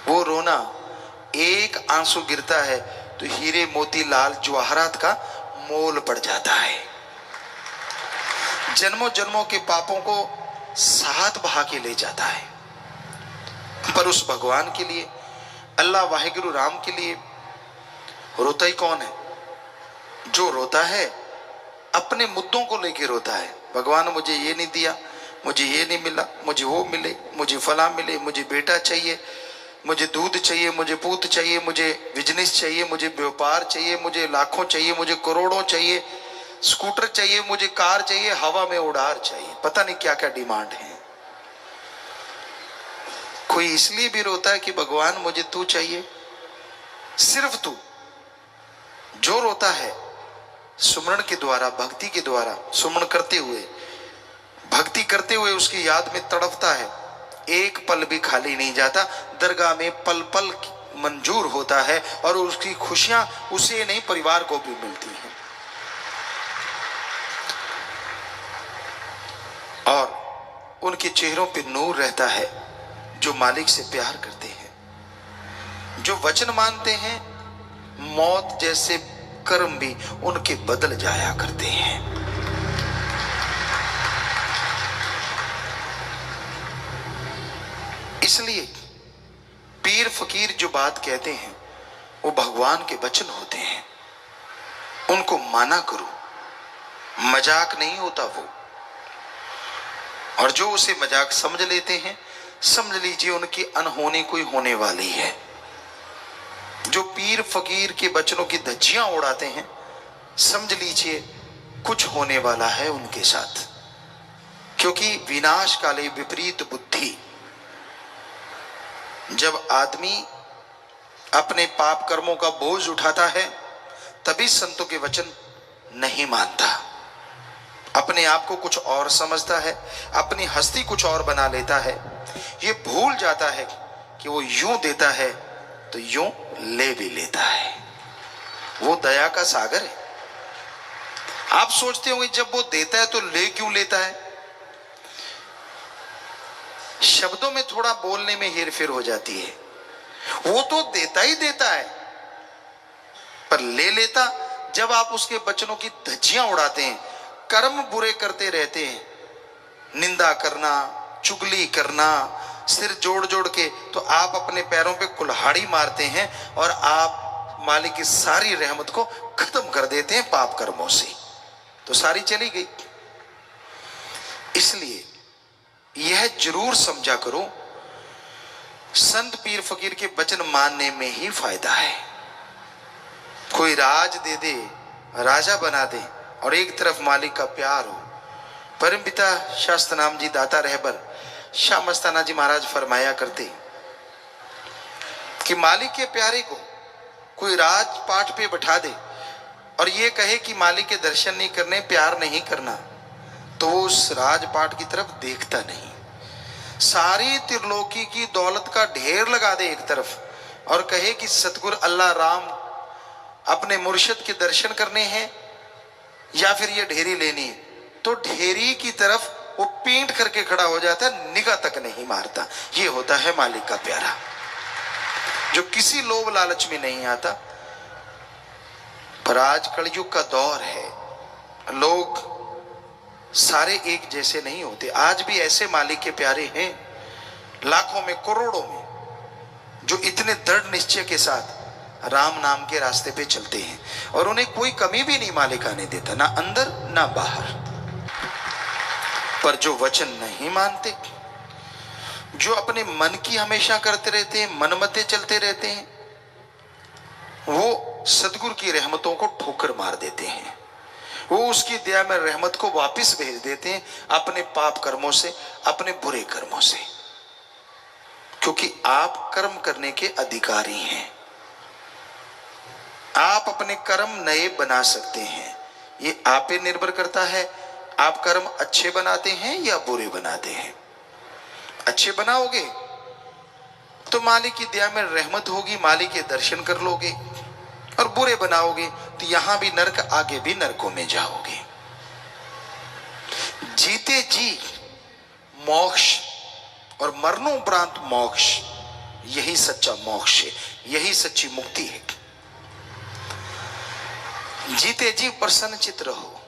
वो रोना, एक आंसू गिरता है तो हीरे मोती लाल जवाहरात का मोल पड़ जाता है। जन्मों जन्मों के पापों को साथ बहा के ले जाता है। पर उस भगवान के लिए, अल्लाह वाहिगुरु राम के लिए रोता ही कौन है? जो रोता है अपने मुद्दों को लेके रोता है। भगवान मुझे ये नहीं दिया, मुझे ये नहीं मिला, मुझे वो मिले, मुझे फला मिले, मुझे बेटा चाहिए, मुझे दूध चाहिए, मुझे पूत चाहिए, मुझे बिजनेस चाहिए, मुझे व्यापार चाहिए, मुझे लाखों चाहिए, मुझे करोड़ों चाहिए, स्कूटर चाहिए, मुझे कार चाहिए, हवा में उड़ार चाहिए, पता नहीं क्या क्या डिमांड है। कोई इसलिए भी रोता है कि भगवान मुझे तू चाहिए, सिर्फ तू। जो रोता है सुमरण के द्वारा, भक्ति के द्वारा, सुमरण करते हुए, भक्ति करते हुए उसकी याद में तड़पता है, एक पल भी खाली नहीं जाता। दरगाह में पल पल मंजूर होता है और उसकी खुशियां उसे नहीं परिवार को भी मिलती हैं। और उनके चेहरों पे नूर रहता है जो मालिक से प्यार करते हैं, जो वचन मानते हैं। मौत जैसे कर्म भी उनके बदल जाया करते हैं। इसलिए पीर फकीर जो बात कहते हैं वो भगवान के वचन होते हैं, उनको माना करो, मजाक नहीं होता वो। और जो उसे मजाक समझ लेते हैं, समझ लीजिए उनकी अनहोनी कोई होने वाली है। जो पीर फकीर के वचनों की धज्जियां उड़ाते हैं, समझ लीजिए कुछ होने वाला है उनके साथ। क्योंकि विनाश काले विपरीत बुद्धि, जब आदमी अपने पाप कर्मों का बोझ उठाता है तभी संतों के वचन नहीं मानता, अपने आप को कुछ और समझता है, अपनी हस्ती कुछ और बना लेता है। ये भूल जाता है कि वो यूं देता है तो यूं ले भी लेता है। वो दया का सागर है। आप सोचते होंगे जब वो देता है तो ले क्यों लेता है? शब्दों में थोड़ा बोलने में हेरफेर हो जाती है। वो तो देता ही देता है, पर ले लेता जब आप उसके वचनों की धज्जियां उड़ाते हैं, कर्म बुरे करते रहते हैं, निंदा करना, चुगली करना, सिर जोड़ जोड़ के, तो आप अपने पैरों पे कुल्हाड़ी मारते हैं और आप मालिक की सारी रहमत को खत्म कर देते हैं पाप कर्मों से, तो सारी चली गई। इसलिए यह जरूर समझा करो, संत पीर फकीर के वचन मानने में ही फायदा है। कोई राज दे दे, राजा बना दे, और एक तरफ मालिक का प्यार हो। परम पिता शास्त्र नाम जी दाता रहबर शाह मस्ताना जी महाराज फरमाया करते कि मालिक के प्यारे को कोई राजपाट पे बैठा दे और ये कहे कि मालिक के दर्शन नहीं करने, प्यार नहीं करना, तो वो उस राजपाट की तरफ देखता नहीं। सारी त्रिलोकी की दौलत का ढेर लगा दे एक तरफ और कहे कि सतगुरु अल्लाह राम अपने मुर्शिद के दर्शन करने हैं या फिर ये ढेरी लेनी है, तो ढेरी की तरफ वो पेंट करके खड़ा हो जाता है, निगाह तक नहीं मारता। ये होता है मालिक का प्यारा, जो किसी लोभ लालच में नहीं आता। पर आज कलयुग का दौर है, लोग सारे एक जैसे नहीं होते। आज भी ऐसे मालिक के प्यारे हैं लाखों में, करोड़ों में, जो इतने दृढ़ निश्चय के साथ राम नाम के रास्ते पे चलते हैं और उन्हें कोई कमी भी नहीं मालिक आने देता, ना अंदर ना बाहर। पर जो वचन नहीं मानते, जो अपने मन की हमेशा करते रहते हैं, मनमते चलते रहते हैं, वो सतगुरु की रहमतों को ठोकर मार देते हैं। वो उसकी दया में रहमत को वापस भेज देते हैं अपने पाप कर्मों से, अपने बुरे कर्मों से। क्योंकि आप कर्म करने के अधिकारी हैं, आप अपने कर्म नए बना सकते हैं। ये आप पे निर्भर करता है, आप कर्म अच्छे बनाते हैं या बुरे बनाते हैं। अच्छे बनाओगे तो मालिक की दया में रहमत होगी, मालिक के दर्शन कर लोगे, और बुरे बनाओगे तो यहां भी नरक, आगे भी नरकों में जाओगे। जीते जी मोक्ष और मरणोपरांत मोक्ष, यही सच्चा मोक्ष है, यही सच्ची मुक्ति है। जीते जी प्रसन्न चित्त रहो।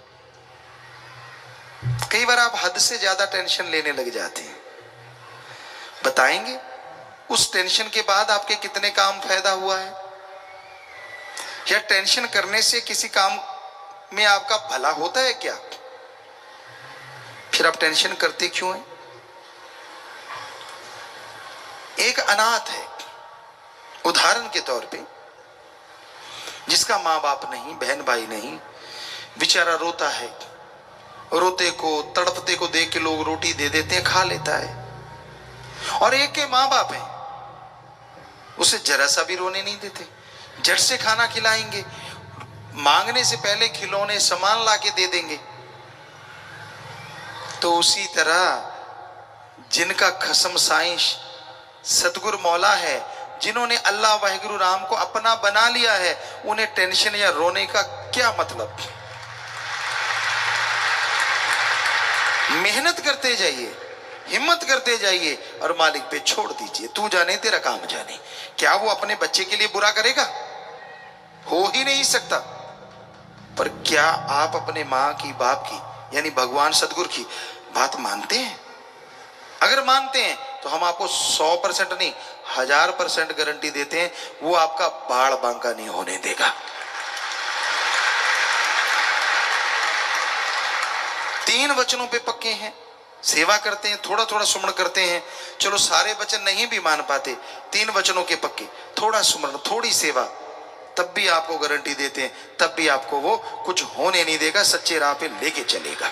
कई बार आप हद से ज्यादा टेंशन लेने लग जाते हैं। बताएंगे उस टेंशन के बाद आपके कितने काम फायदा हुआ है, या टेंशन करने से किसी काम में आपका भला होता है क्या? फिर आप टेंशन करते क्यों हैं? एक अनाथ है, उदाहरण के तौर पे, जिसका माँ बाप नहीं, बहन भाई नहीं, बेचारा रोता है, रोते को तड़पते को देख के लोग रोटी दे देते हैं, खा लेता है। और एक के माँ बाप हैं, उसे जरा सा भी रोने नहीं देते, झट से खाना खिलाएंगे, मांगने से पहले खिलौने सामान लाके दे देंगे। तो उसी तरह जिनका खसम साइंस सतगुरु मौला है, जिन्होंने अल्लाह वाहिगुरु राम को अपना बना लिया है, उन्हें टेंशन या रोने का क्या मतलब। मेहनत करते जाइए, हिम्मत करते जाइए और मालिक पे छोड़ दीजिए। तू जाने तेरा काम जाने। क्या वो अपने बच्चे के लिए बुरा करेगा? हो ही नहीं सकता। पर क्या आप अपने मां की, बाप की, यानी भगवान सतगुरु की बात मानते हैं? अगर मानते हैं तो हम आपको 100% नहीं 1000% गारंटी देते हैं, वो आपका बाड़ बांका नहीं होने देगा। 3 वचनों पे पक्के हैं, सेवा करते हैं, थोड़ा थोड़ा सुमरण करते हैं। चलो सारे वचन नहीं भी मान पाते, 3 वचनों के पक्के, थोड़ा सुमरण, थोड़ी सेवा, तब भी आपको गारंटी देते हैं, तब भी आपको वो कुछ होने नहीं देगा, सच्चे राह पे लेके चलेगा।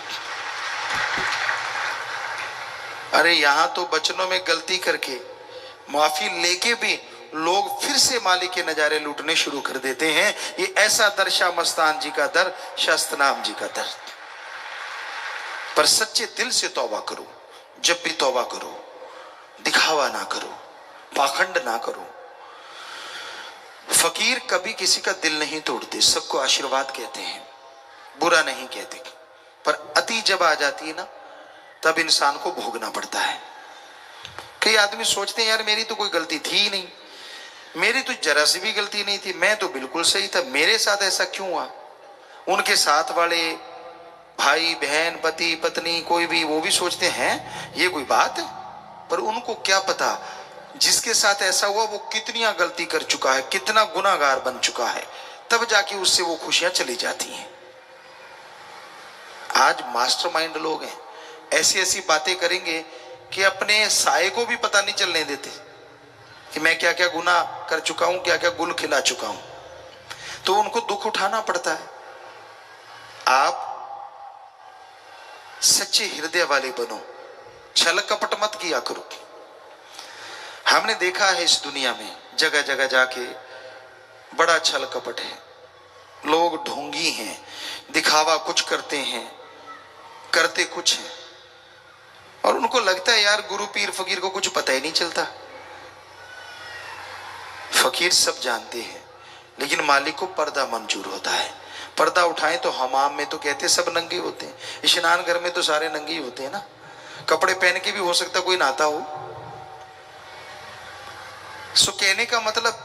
अरे यहां तो वचनों में गलती करके माफी लेके भी लोग फिर से मालिक के नजारे लूटने शुरू कर देते हैं। ये ऐसा दर शाह मस्तान जी का दर, शास्त्रनाम जी का दर। पर सच्चे दिल से तौबा करो, जब भी तौबा करो दिखावा ना करो, पाखंड ना करो। फकीर कभी किसी का दिल नहीं तोड़ते, सबको आशीर्वाद कहते हैं, बुरा नहीं कहते। पर अति जब आ जाती है ना, तब इंसान को भोगना पड़ता है। कई आदमी सोचते हैं यार मेरी तो कोई गलती थी ही नहीं, मेरी तो जरा सी भी गलती नहीं थी, मैं तो बिल्कुल सही था, मेरे साथ ऐसा क्यों हुआ। उनके साथ वाले भाई बहन पति पत्नी कोई भी, वो भी सोचते हैं ये कोई बात है। पर उनको क्या पता जिसके साथ ऐसा हुआ वो कितनी गलती कर चुका है, कितना गुनाहगार बन चुका है, तब जाके उससे वो खुशियां चली जाती हैं। आज मास्टरमाइंड लोग हैं, ऐसी ऐसी बातें करेंगे कि अपने साये को भी पता नहीं चलने देते कि मैं क्या क्या गुनाह कर चुका हूं, क्या क्या गुल खिला चुका हूं। तो उनको दुख उठाना पड़ता है। आप सच्चे हृदय वाले बनो, छल कपट मत किया करो। हमने देखा है इस दुनिया में जगह जगह जाके बड़ा छल कपट है, लोग ढोंगी हैं, दिखावा कुछ करते हैं, करते कुछ हैं, और उनको लगता है यार गुरु पीर फकीर को कुछ पता ही नहीं चलता। फकीर सब जानते हैं, लेकिन मालिक को पर्दा मंजूर होता है। पर्दा उठाएं तो हमाम में तो कहते सब नंगे होते हैं, स्नान घर में तो सारे नंगे ही होते हैं ना। कपड़े पहन के भी हो सकता कोई नहाता हो। सो कहने का मतलब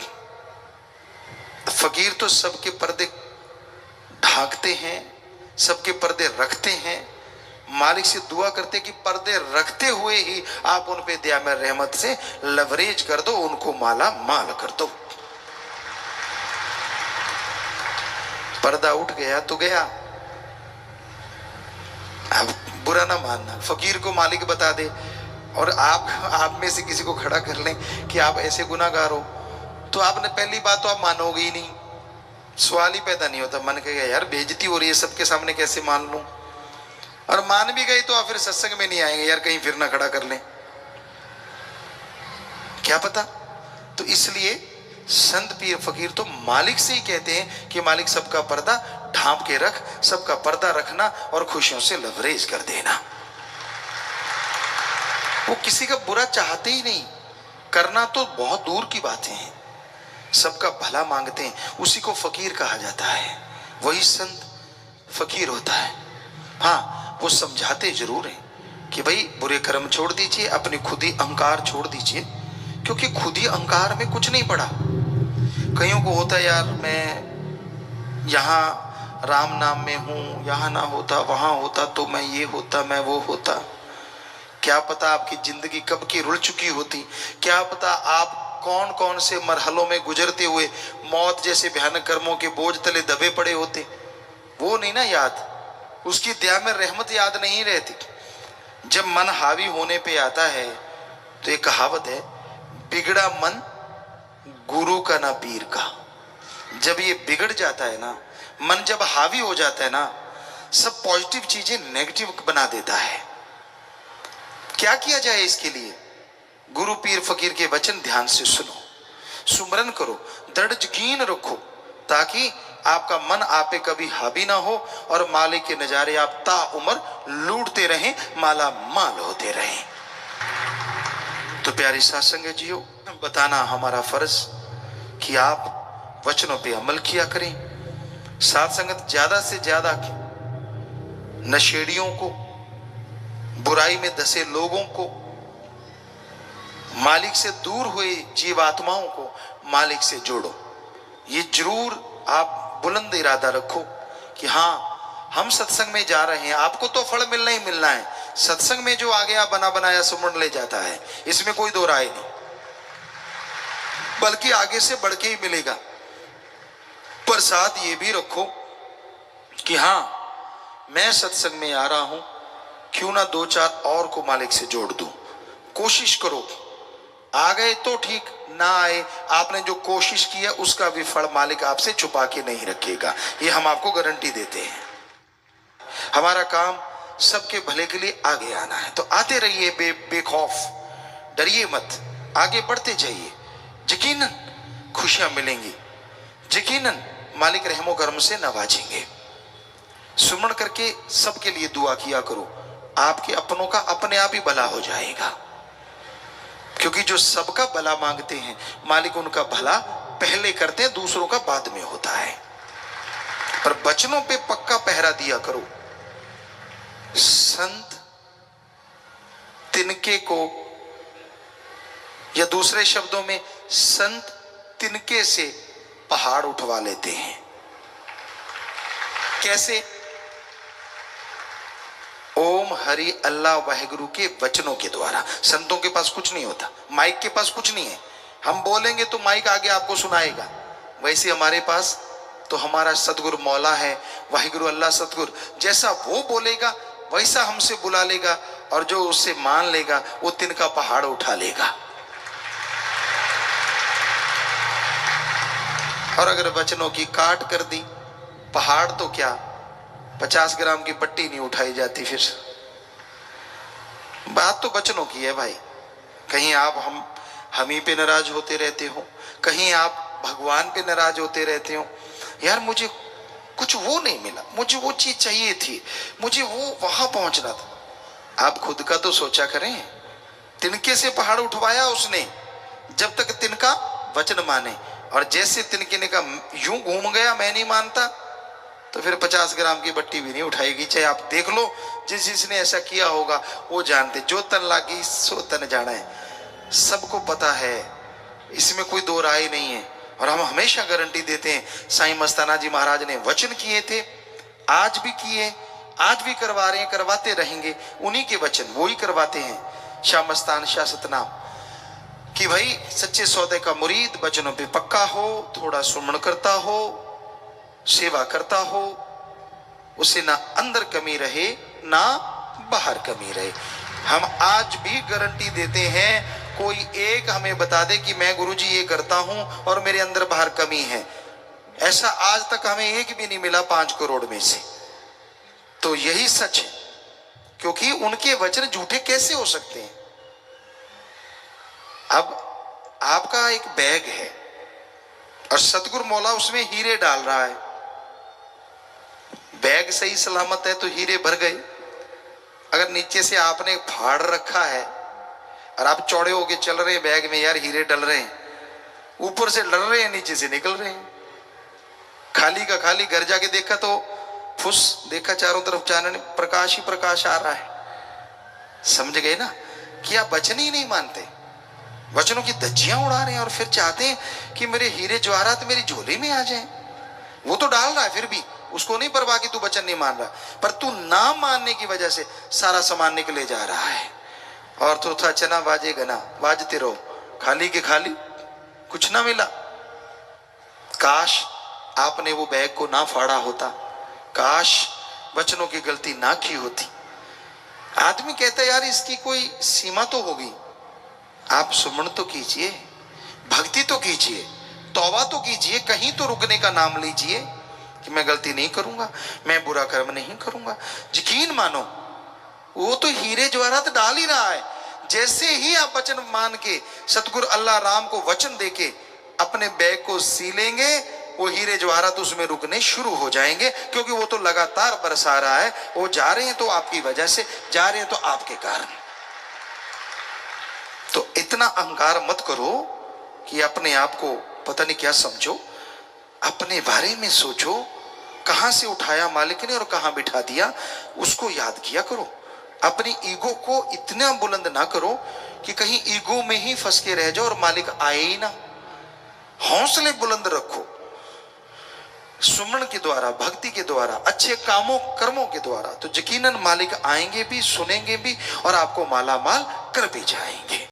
फकीर तो सबके पर्दे ढांकते हैं, सबके पर्दे रखते हैं। मालिक से दुआ करते कि पर्दे रखते हुए ही आप उन पे दया में रहमत से लवरेज कर दो, उनको माला माल कर दो। पर्दा उठ गया तो गया। अब बुरा ना मानना, फकीर को मालिक बता दे और आप में से किसी को खड़ा कर लें कि आप ऐसे गुनाहगार हो, तो आपने पहली बात तो आप मानोगे ही नहीं, सवाल ही पैदा नहीं होता। मन कहेगा यार बेइज्जती हो रही है, सबके सामने कैसे मान लूं। और मान भी गई तो आप फिर सत्संग में नहीं आएंगे, यार कहीं फिर ना खड़ा कर लें, क्या पता। तो इसलिए संत पीर फकीर तो मालिक से ही कहते हैं कि मालिक सबका पर्दा ढांप के रख, सबका पर्दा रखना और खुशियों से लवरेज कर देना। वो किसी का बुरा चाहते ही नहीं, करना तो बहुत दूर की बातें हैं, सबका भला मांगते हैं, उसी को फकीर कहा जाता है, वही संत फकीर होता है। हाँ, वो समझाते जरूर हैं कि भाई बुरे कर्म छोड़ दीजिए, अपनी खुदी अहंकार छोड़ दीजिए, क्योंकि खुदी अहंकार में कुछ नहीं पड़ा। कईयों को होता है यार मैं यहाँ राम नाम में हूँ, यहाँ ना होता वहाँ होता तो मैं ये होता, मैं वो होता। क्या पता आपकी जिंदगी कब की रुल चुकी होती, क्या पता आप कौन कौन से मरहलों में गुजरते हुए मौत जैसे भयानक कर्मों के बोझ तले दबे पड़े होते। वो नहीं ना याद, उसकी दया में रहमत याद नहीं रहती। जब मन हावी होने पे आता है तो एक कहावत है, बिगड़ा मन गुरु का ना पीर का। जब ये बिगड़ जाता है ना, मन जब हावी हो जाता है ना, सब पॉजिटिव चीजें नेगेटिव बना देता है। क्या किया जाए इसके लिए? गुरु पीर फकीर के वचन ध्यान से सुनो, सुमरन करो, दृढ़ यकीन रखो, ताकि आपका मन आप पे कभी हावी ना हो और मालिक के नजारे आप ताउम्र लूटते रहें, माला माल होते रहें। तो प्यारी सत्संग जियो, बताना हमारा फर्ज कि आप वचनों पे अमल किया करें। साथ संगत ज्यादा से ज्यादा नशेड़ियों को, बुराई में धसे लोगों को, मालिक से दूर हुए जीवात्माओं को मालिक से जोड़ो। ये जरूर आप बुलंद इरादा रखो कि हाँ हम सत्संग में जा रहे हैं, आपको तो फल मिलना ही मिलना है। सत्संग में जो आ गया बना बनाया सुमरण ले जाता है, इसमें कोई दो राय नहीं, बल्कि आगे से बढ़ के ही मिलेगा। पर साथ ये भी रखो कि हाँ मैं सत्संग में आ रहा हूं, क्यों ना दो चार और को मालिक से जोड़ दूं। कोशिश करो, आ गए तो ठीक, ना आए आपने जो कोशिश की है उसका भी फल मालिक आपसे छुपा के नहीं रखेगा, ये हम आपको गारंटी देते हैं। हमारा काम सबके भले के लिए आगे आना है, तो आते रहिए बेखौफ, डरिए मत, आगे बढ़ते जाइए। यकीनन खुशियां मिलेंगी, यकीनन मालिक रहमो करम से नवाजेंगे। सुमरण करके सबके लिए दुआ किया करो, आपके अपनों का अपने आप ही भला हो जाएगा। क्योंकि जो सबका भला मांगते हैं मालिक उनका भला पहले करते हैं, दूसरों का बाद में होता है। पर बचनों पे पक्का पहरा दिया करो। संत तिनके को, या दूसरे शब्दों में संत तिनके से पहाड़ उठवा लेते हैं। कैसे? ओम हरि अल्लाह वाहिगुरु के वचनों के द्वारा। संतों के पास कुछ नहीं होता, माइक के पास कुछ नहीं है, हम बोलेंगे तो माइक आगे आपको सुनाएगा। वैसे हमारे पास तो हमारा सतगुरु मौला है, वाहिगुरु अल्लाह सतगुरु, जैसा वो बोलेगा वैसा हमसे बुला लेगा, और जो उससे मान लेगा वो तिनका पहाड़ उठा लेगा। और अगर वचनों की काट कर दी, पहाड़ तो क्या 50 ग्राम की पट्टी नहीं उठाई जाती। फिर बात तो वचनों की है भाई। कहीं आप हम ही पे नाराज होते रहते हो, कहीं आप भगवान पे नाराज होते रहते हो, यार मुझे कुछ वो नहीं मिला, मुझे वो चीज चाहिए थी, मुझे वो वहां पहुंचना था। आप खुद का तो सोचा करें। तिनके से पहाड़ उठवाया उसने, जब तक तिनका वचन माने, और जैसे तिनके ने कहा यूं घूम गया मैं नहीं मानता, तो फिर 50 ग्राम की बट्टी भी नहीं उठाएगी। चाहे आप देख लो, जिसने ऐसा किया होगा वो जानते, जो तन लागी सो तन जाना है, सबको पता है, इसमें कोई दो राय नहीं है। और हम हमेशा गारंटी देते हैं, साईं मस्ताना जी महाराज ने वचन किए थे, आज भी किए, आज भी करवा रहे हैं, करवाते रहेंगे। उन्हीं के वचन वो ही करवाते हैं। शाह मस्तान शाह सतनाम कि भाई सच्चे सौदे का मुरीद वचनों पे पक्का हो, थोड़ा सुमरण करता हो, सेवा करता हो, उसे ना अंदर कमी रहे ना बाहर कमी रहे। हम आज भी गारंटी देते हैं, कोई एक हमें बता दे कि मैं गुरुजी ये करता हूं और मेरे अंदर बाहर कमी है, ऐसा आज तक हमें एक भी नहीं मिला 5 करोड़ में से। तो यही सच है, क्योंकि उनके वचन झूठे कैसे हो सकते हैं। अब आपका एक बैग है और सतगुरु मौला उसमें हीरे डाल रहा है, बैग सही सलामत है तो हीरे भर गए। अगर नीचे से आपने फाड़ रखा है और आप चौड़े होके चल रहे हैं बैग में, यार हीरे डल रहे हैं, ऊपर से डल रहे हैं नीचे से निकल रहे हैं, खाली का खाली, घर जाके देखा तो फुस, देखा चारों तरफ चानन प्रकाश ही प्रकाश आ रहा है। समझ गए ना कि आप वचन ही नहीं मानते, वचनों की धज्जियां उड़ा रहे हैं, और फिर चाहते हैं कि मेरे हीरे जवाहरात मेरी झोली में आ जाए। वो तो डाल रहा है, फिर भी उसको नहीं परवाह कि तू वचन नहीं मान रहा, पर तू ना मानने की वजह से सारा सामान निकले जा रहा है। और तो था चना बाजेगा ना, बाजते रहो, खाली के खाली, कुछ ना मिला। काश आपने वो बैग को ना फाड़ा होता, काश वचनों की गलती ना की होती। आदमी कहता है यार इसकी कोई सीमा तो होगी। आप सुमरण तो कीजिए, भक्ति तो कीजिए, तौबा तो कीजिए, कहीं तो रुकने का नाम लीजिए कि मैं गलती नहीं करूंगा, मैं बुरा कर्म नहीं करूंगा। यकीन मानो वो तो हीरे जवाहरात डाल ही रहा है। जैसे ही आप वचन मान के सतगुरु अल्लाह राम को वचन देके अपने बैग को सी लेंगे, वो हीरे जवाहरात उसमें रुकने शुरू हो जाएंगे, क्योंकि वो तो लगातार बरसा रहा है। वो जा रहे हैं तो आपकी वजह से, जा रहे हैं तो आपके कारण। तो इतना अहंकार मत करो कि अपने आप को पता नहीं क्या समझो। अपने बारे में सोचो, कहां से उठाया मालिक ने और कहां बिठा दिया, उसको याद किया करो। अपनी ईगो को इतना बुलंद ना करो कि कहीं ईगो में ही फंस के रह जाओ और मालिक आए ही ना। हौसले बुलंद रखो, सुमन के द्वारा, भक्ति के द्वारा, अच्छे कामों कर्मों के द्वारा, तो यकीनन मालिक आएंगे भी, सुनेंगे भी और आपको माला माल कर भी जाएंगे।